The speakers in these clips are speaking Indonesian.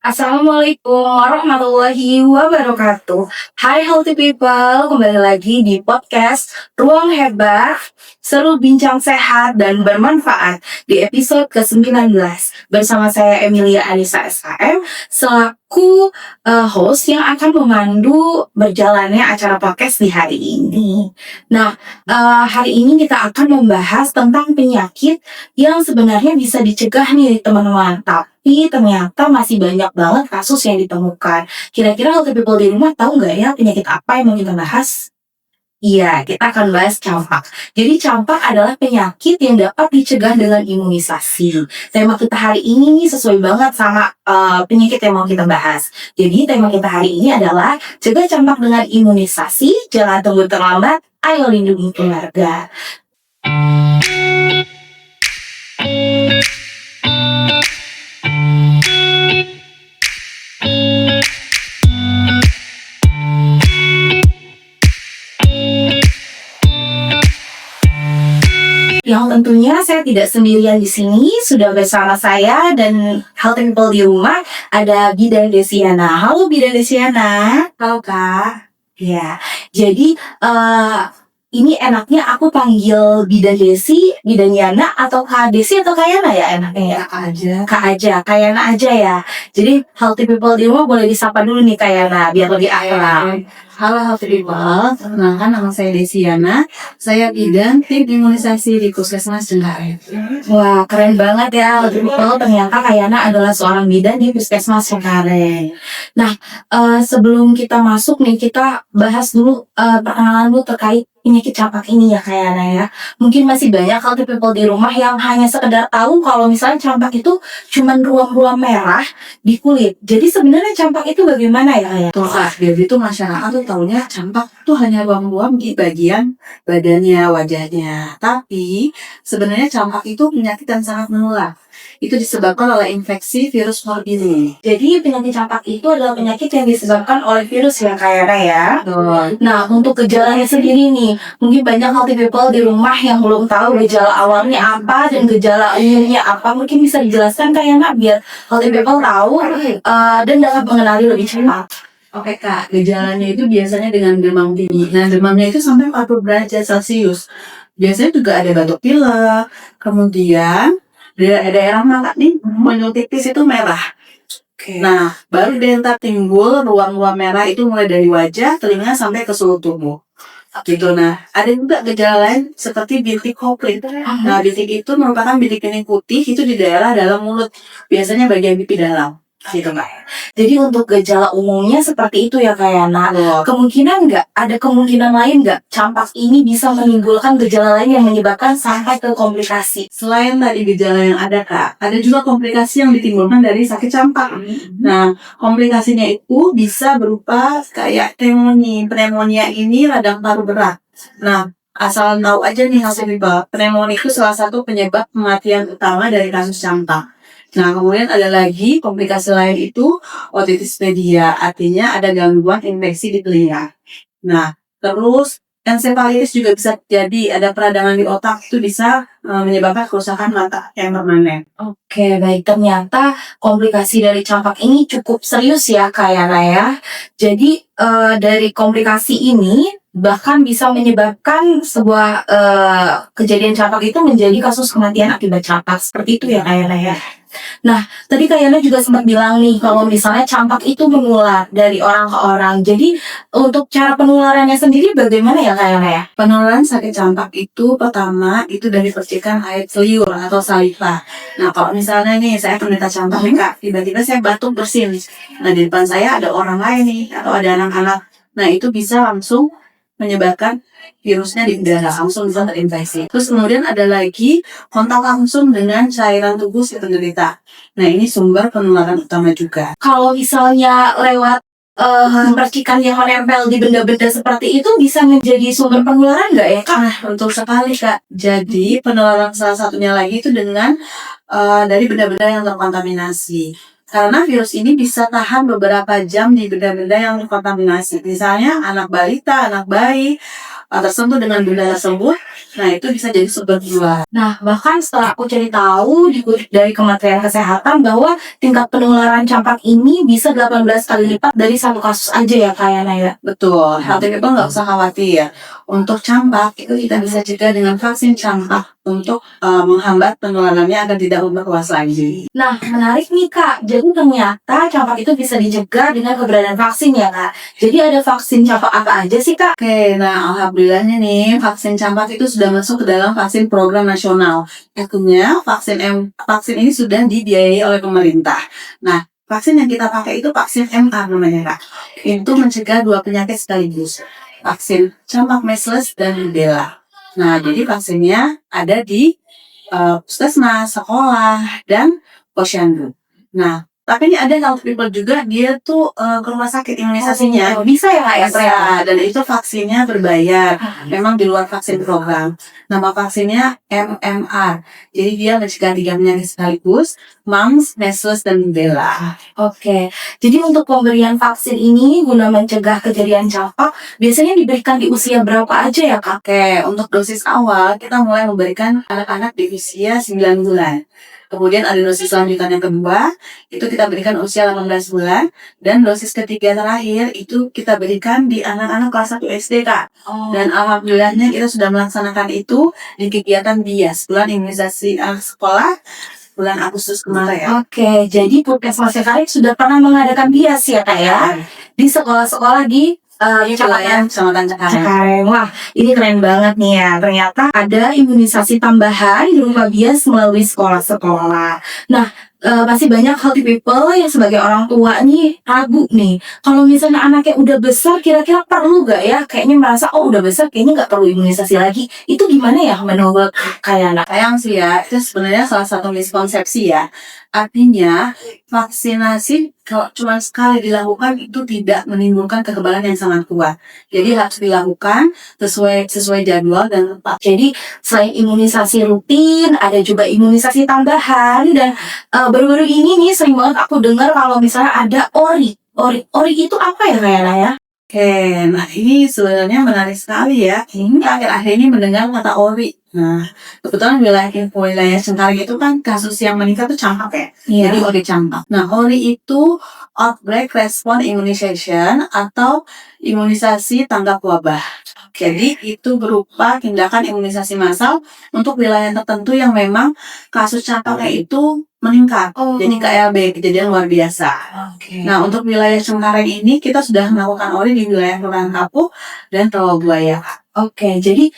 Assalamualaikum warahmatullahi wabarakatuh. Hai healthy people, kembali lagi di podcast Ruang Hebat, seru bincang sehat dan bermanfaat di episode ke-19 bersama saya Emilia Anissa SHM selaku host yang akan memandu berjalannya acara podcast di hari ini. Nah, hari ini kita akan membahas tentang penyakit yang sebenarnya bisa dicegah nih teman-teman. Tapi ternyata masih banyak banget kasus yang ditemukan. Kira-kira healthy people di rumah tahu nggak ya penyakit apa yang mau kita bahas? Iya, kita akan bahas campak. Jadi campak adalah penyakit yang dapat dicegah dengan imunisasi. Tema kita hari ini sesuai banget sama penyakit yang mau kita bahas. Jadi tema kita hari ini adalah cegah campak dengan imunisasi, jangan tunggu terlambat, ayo lindungi keluarga. Yang tentunya saya tidak sendirian di sini, sudah bersama saya dan healthy people di rumah ada Bidan Desiana. Halo Bidan Desiana. Halo Kak. Ya, jadi ini enaknya aku panggil Bidan Desi, Bidan Yana, atau Kak Desi atau Kak Yana ya enaknya ya? Kak aja. Kak aja, Kak Yana aja ya. Jadi healthy people di rumah boleh disapa dulu nih Kak Yana, biar lebih akrab. Halo healthy people, perkenalkan nama saya Desiana. Saya bidan tim imunisasi di Puskesmas Cengkareng. Wah, keren banget ya healthy people. Ternyata Kak Yana adalah seorang bidan di Puskesmas Cengkareng. Nah, sebelum kita masuk nih, kita bahas dulu perkenalan dulu terkait penyakit campak ini ya Kak Yana ya. Mungkin masih banyak healthy people di rumah yang hanya sekedar tahu kalau misalnya campak itu cuman ruam-ruam merah di kulit. Jadi sebenarnya campak itu bagaimana ya Kak Yana? Tuh Kak, jadi tuh masyarakat tuh taunya campak tuh hanya ruam-ruam di bagian badannya, wajahnya. Tapi sebenarnya campak itu penyakit yang sangat menular. Itu disebabkan oleh infeksi virus morbid. Jadi penyakit campak itu adalah penyakit yang disebabkan oleh virus ya Kak Yana ya. Nah, untuk gejalanya sendiri nih, mungkin banyak healthy people di rumah yang belum tahu gejala awalnya apa dan gejala umumnya apa. Mungkin bisa dijelaskan Kak Yana biar healthy people tahu dan dapat mengenali lebih cepat. Oke Kak, gejalanya itu biasanya dengan demam tinggi. Nah, demamnya itu sampai 40 derajat Celcius. Biasanya juga ada batuk pilek, kemudian daerah mata nih, muncul tipis itu merah. Nah, baru deh ntar timbul ruam-ruam merah itu mulai dari wajah, telinga, sampai ke seluruh tubuh. Gitu. Nah, ada juga gejala lain seperti bintik koplit. Nah, bintik itu merupakan bintik kuning putih itu di daerah dalam mulut. Biasanya bagian pipi dalam. Gitu Kak. Jadi untuk gejala umumnya seperti itu ya Kak Yana. Ada kemungkinan lain nggak campak ini bisa menimbulkan gejala lain yang menyebabkan sampai ke komplikasi? Selain tadi gejala yang ada Kak, ada juga komplikasi yang ditimbulkan dari sakit campak. Nah, komplikasinya itu bisa berupa kayak pneumonia ini radang paru berat. Nah, asal tahu aja nih hasil pneumonia itu salah satu penyebab kematian utama dari kasus campak. Nah, kemudian ada lagi komplikasi lain itu otitis media, artinya ada gangguan infeksi di telinga. Nah, terus ensefalitis juga bisa jadi, ada peradangan di otak itu bisa menyebabkan kerusakan mata yang permanen. Oke, baik. Ternyata komplikasi dari campak ini cukup serius ya Kak Yana ya. Jadi dari komplikasi ini bahkan bisa menyebabkan sebuah kejadian campak itu menjadi kasus kematian akibat campak. Seperti itu ya Kak Yana ya. Nah, tadi Kak Yana juga sempat bilang nih kalau misalnya campak itu menular dari orang ke orang. Jadi untuk cara penularannya sendiri bagaimana ya Kak Yana ya? Penularan sakit campak itu pertama itu dari percikan air liur atau saliva. Nah, kalau misalnya nih saya penderita campak nih Kak, tiba-tiba saya batuk bersin. Nah, di depan saya ada orang lain nih atau ada anak-anak. Nah, itu bisa langsung menyebabkan virusnya di udara, langsung bisa terinfeksi. Terus kemudian ada lagi kontak langsung dengan cairan tubuh si penderita. Nah, ini sumber penularan utama juga. Kalau misalnya lewat percikan yang menempel di benda-benda seperti itu bisa menjadi sumber penularan nggak ya Kak? Nah, betul sekali Kak. Jadi penularan salah satunya lagi itu dengan dari benda-benda yang terkontaminasi. Karena virus ini bisa tahan beberapa jam di benda-benda yang terkontaminasi. Misalnya anak balita, anak bayi, tersentuh dengan benda tersebut, nah itu bisa jadi sumber penularan. Nah, bahkan setelah aku cari tahu dari Kementerian Kesehatan bahwa tingkat penularan campak ini bisa 18 kali lipat dari satu kasus aja ya Kak Yana ya. Betul, healthy people nggak usah khawatir. Untuk campak itu kita bisa cegah dengan vaksin campak untuk menghambat penularannya agar tidak memperluas lagi. Nah, menarik nih Kak. Jadi ternyata campak itu bisa dicegah dengan keberadaan vaksin ya Kak. Jadi ada vaksin campak apa aja sih Kak? Oke, nah alhamdulillahnya nih vaksin campak itu sudah masuk ke dalam vaksin program nasional. Artinya vaksin ini sudah dibiayai oleh pemerintah. Nah, vaksin yang kita pakai itu vaksin MR namanya Kak. Itu mencegah 2 penyakit sekaligus. Vaksin campak, measles, dan rubella. Nah, jadi vaksinnya ada di puskesmas, sekolah, dan posyandu. Nah, tapi ini ada health people juga, dia tuh ke rumah sakit imunisasinya. Bisa ya Kak ya ternyata? Bisa, dan itu vaksinnya berbayar. Memang di luar vaksin program. Nama vaksinnya MMR. Jadi dia mencegah 3 penyakit sekaligus, mumps, measles, dan rubella. Oke, jadi untuk pemberian vaksin ini guna mencegah kejadian campak biasanya diberikan di usia berapa aja ya Kak? Oke, untuk dosis awal kita mulai memberikan anak-anak di usia 9 bulan. Kemudian ada dosis lanjutan yang kedua, itu kita berikan usia 18 bulan. Dan dosis ketiga terakhir itu kita berikan di anak-anak kelas 1 SD Kak. Dan alhamdulillahnya kita sudah melaksanakan itu di kegiatan BIAS, bulan imunisasi anak sekolah, bulan Agustus kemarin. Oke, jadi Puskesmas Sekarik sudah pernah mengadakan bias ya Kak ya? Di sekolah-sekolah di Wilayah Kecamatan Cengkareng. Cengkareng. Wah, ini keren banget nih ya. Ternyata ada imunisasi tambahan di rumah bias melalui sekolah-sekolah. Nah, masih banyak healthy people yang sebagai orang tua nih ragu nih. Kalau misalnya anaknya udah besar, kira-kira perlu gak ya? Kayaknya merasa, oh udah besar, kayaknya gak perlu imunisasi lagi. Itu gimana ya menurut kayak anak? Sayang sih ya, itu sebenarnya salah satu miskonsepsi ya. Artinya, vaksinasi kalau cuma sekali dilakukan itu tidak menimbulkan kekebalan yang sangat kuat. Jadi harus dilakukan sesuai jadwal dan tepat. Jadi selain imunisasi rutin, ada juga imunisasi tambahan. Dan baru-baru ini nih sering banget aku dengar kalau misalnya ada ORI. ORI itu apa ya Kayana ya? Oke, nah ini sebenarnya menarik sekali ya. Ini akhir-akhir ini mendengar kata ORI. Nah, kebetulan wilayah Cengkareng itu kan kasus yang meningkat tuh campak ya. Iya. Jadi ORI campak. Nah, ORI itu Outbreak Response Immunization atau imunisasi tanggap wabah. Jadi itu berupa tindakan imunisasi massal untuk wilayah tertentu yang memang kasus campaknya itu meningkat. Jadi KLB, kejadian luar biasa. Nah, untuk wilayah Cengkareng ini kita sudah melakukan ORI di wilayah Kelurahan Kapuk dan Rawabuaya. Oke, jadi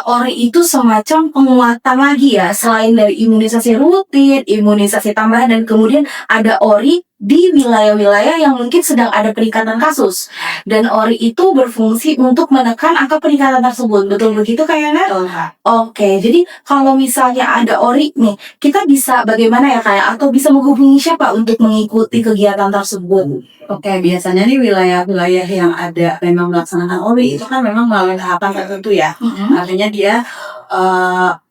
ORI itu semacam penguatan lagi ya, selain dari imunisasi rutin, imunisasi tambahan, dan kemudian ada ORI di wilayah-wilayah yang mungkin sedang ada peningkatan kasus. Dan ORI itu berfungsi untuk menekan angka peningkatan tersebut. Betul begitu Kayana? Oke, jadi kalau misalnya ada ORI nih, kita bisa bagaimana ya Kak? Atau bisa menghubungi siapa untuk mengikuti kegiatan tersebut? Oke, biasanya nih wilayah-wilayah yang ada memang melaksanakan ORI itu kan memang melalui tahapan tertentu ya. Artinya dia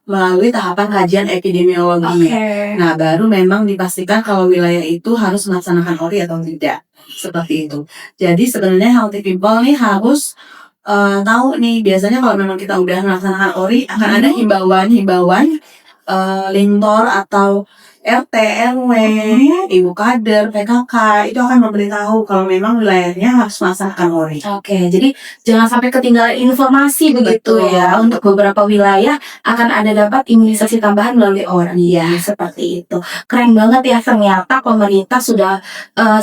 melalui tahapan kajian epidemiologi. Nah, baru memang dipastikan kalau wilayah itu harus melaksanakan ORI atau tidak. Seperti itu. Jadi sebenarnya healthy people nih harus tahu nih, biasanya kalau memang kita udah melaksanakan ORI akan ada himbauan lintor atau RT, RW, Ibu Kader, PKK itu akan memberitahu kalau memang wilayahnya harus melaksanakan ORI. Oke, jadi jangan sampai ketinggalan informasi begitu ya. Untuk beberapa wilayah akan ada dapat imunisasi tambahan melalui ORI ya, seperti itu. Keren banget ya, ternyata pemerintah sudah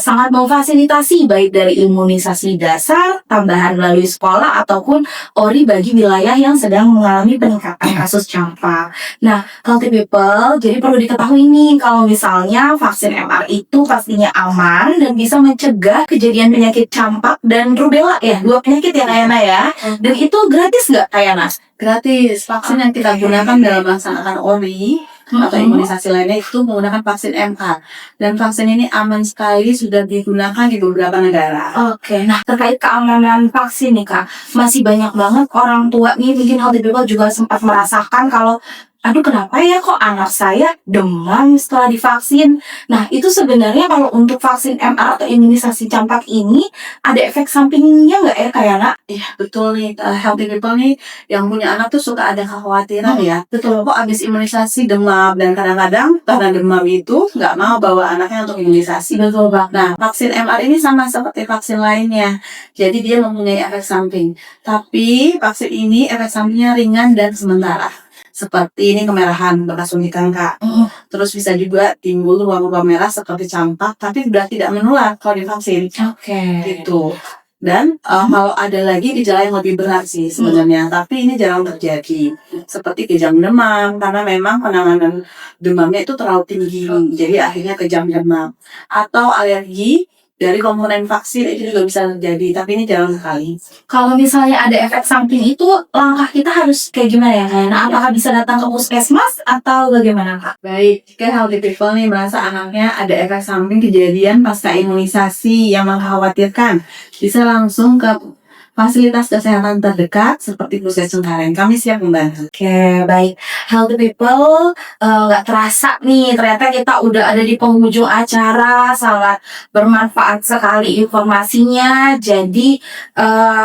sangat memfasilitasi baik dari imunisasi dasar, tambahan melalui sekolah ataupun ORI bagi wilayah yang sedang mengalami peningkatan kasus campak. Nah, healthy people, jadi perlu diketahui nih kalau misalnya vaksin MR itu pastinya aman dan bisa mencegah kejadian penyakit campak dan rubella ya, 2 penyakit ya Kayana ya. Dan itu gratis nggak Kayana? Gratis. Vaksin yang kita gunakan dalam melaksanakan ORI atau imunisasi lainnya itu menggunakan vaksin MR. Dan vaksin ini aman sekali, sudah digunakan di beberapa negara. Oke, nah terkait keamanan vaksin nih Kak, masih banyak banget orang tua nih, mungkin healthy people juga sempat merasakan kalau aduh kenapa ya kok anak saya demam setelah divaksin. Nah itu sebenarnya kalau untuk vaksin MR atau imunisasi campak ini ada efek sampingnya nggak ya kayak anak? Iya, betul nih. Healthy people nih yang punya anak tuh suka ada kekhawatiran ya. Betul. Kok abis imunisasi demam, dan kadang-kadang karena demam itu nggak mau bawa anaknya untuk imunisasi. Betul banget. Nah, vaksin MR ini sama seperti vaksin lainnya. Jadi dia mempunyai efek samping. Tapi vaksin ini efek sampingnya ringan dan sementara. Seperti ini kemerahan bekas suntikan Kak. Terus bisa juga timbul ruam-ruam merah seperti campak, tapi sudah tidak menular kalau divaksin. Oke. Gitu. Dan kalau ada lagi gejala yang lebih berat sih sebenarnya, tapi ini jarang terjadi. Seperti kejang demam, karena memang penanganan demamnya itu terlalu tinggi, jadi akhirnya kejang demam. Atau alergi dari komponen vaksin itu juga bisa terjadi, tapi ini jarang sekali. Kalau misalnya ada efek samping itu, langkah kita harus kayak gimana ya Kak? Nah, apakah bisa datang ke puskesmas atau bagaimana Kak? Baik, jika healthy people nih merasa anaknya ada efek samping kejadian pasca imunisasi yang mengkhawatirkan, bisa langsung ke fasilitas kesehatan terdekat seperti Puskesmas Cengkareng. Kami siap membantu. Oke, baik. Healthy people, nggak terasa nih, ternyata kita udah ada di penghujung acara, sangat bermanfaat sekali informasinya. Jadi,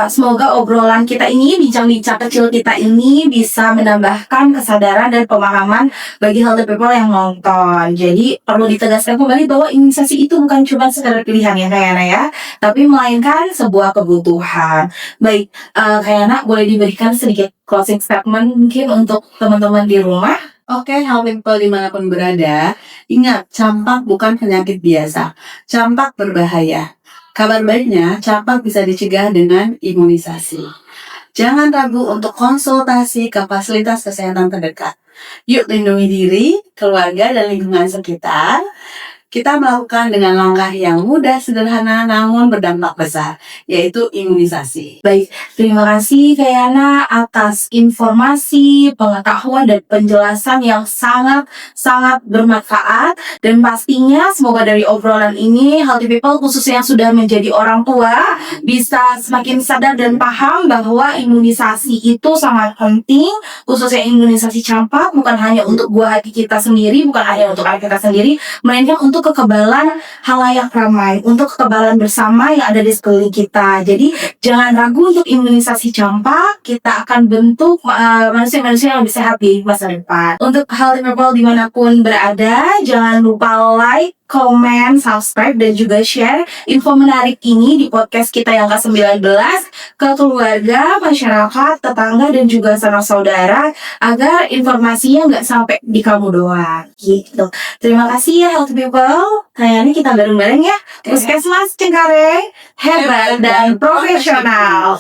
semoga obrolan kita ini, bincang-bincang kecil kita ini bisa menambahkan kesadaran dan pemahaman bagi healthy people yang nonton. Jadi, perlu ditegaskan kembali bahwa imunisasi itu bukan cuma sekedar pilihan ya, kayaknya ya, tapi melainkan sebuah kebutuhan. Baik, kayaknya boleh diberikan sedikit closing statement mungkin untuk teman-teman di rumah. Oke, healthy people dimanapun berada, ingat, campak bukan penyakit biasa. Campak berbahaya. Kabar baiknya, campak bisa dicegah dengan imunisasi. Jangan ragu untuk konsultasi ke fasilitas kesehatan terdekat. Yuk lindungi diri, keluarga, dan lingkungan sekitar. Kita melakukan dengan langkah yang mudah, sederhana, namun berdampak besar, yaitu imunisasi. Baik, terima kasih Kak Yana atas informasi, pengetahuan, dan penjelasan yang sangat bermanfaat. Dan pastinya semoga dari obrolan ini, healthy people khususnya yang sudah menjadi orang tua, bisa semakin sadar dan paham bahwa imunisasi itu sangat penting, khususnya imunisasi campak, bukan hanya untuk buah hati kita sendiri, bukan hanya untuk anak kita sendiri, melainkan untuk kekebalan halayak ramai, untuk kekebalan bersama yang ada di sekeliling kita. Jadi jangan ragu untuk imunisasi campak, kita akan bentuk manusia-manusia yang lebih sehat di masa depan. Untuk healthy people dimanapun berada, jangan lupa like, komen, subscribe, dan juga share info menarik ini di podcast kita yang ke-19 ke keluarga, masyarakat, tetangga, dan juga sanak saudara agar informasinya nggak sampai di kamu doang gitu. Terima kasih ya healthy people. Kayaknya kita bareng-bareng ya. Puskesmas Cengkareng, hebat dan profesional.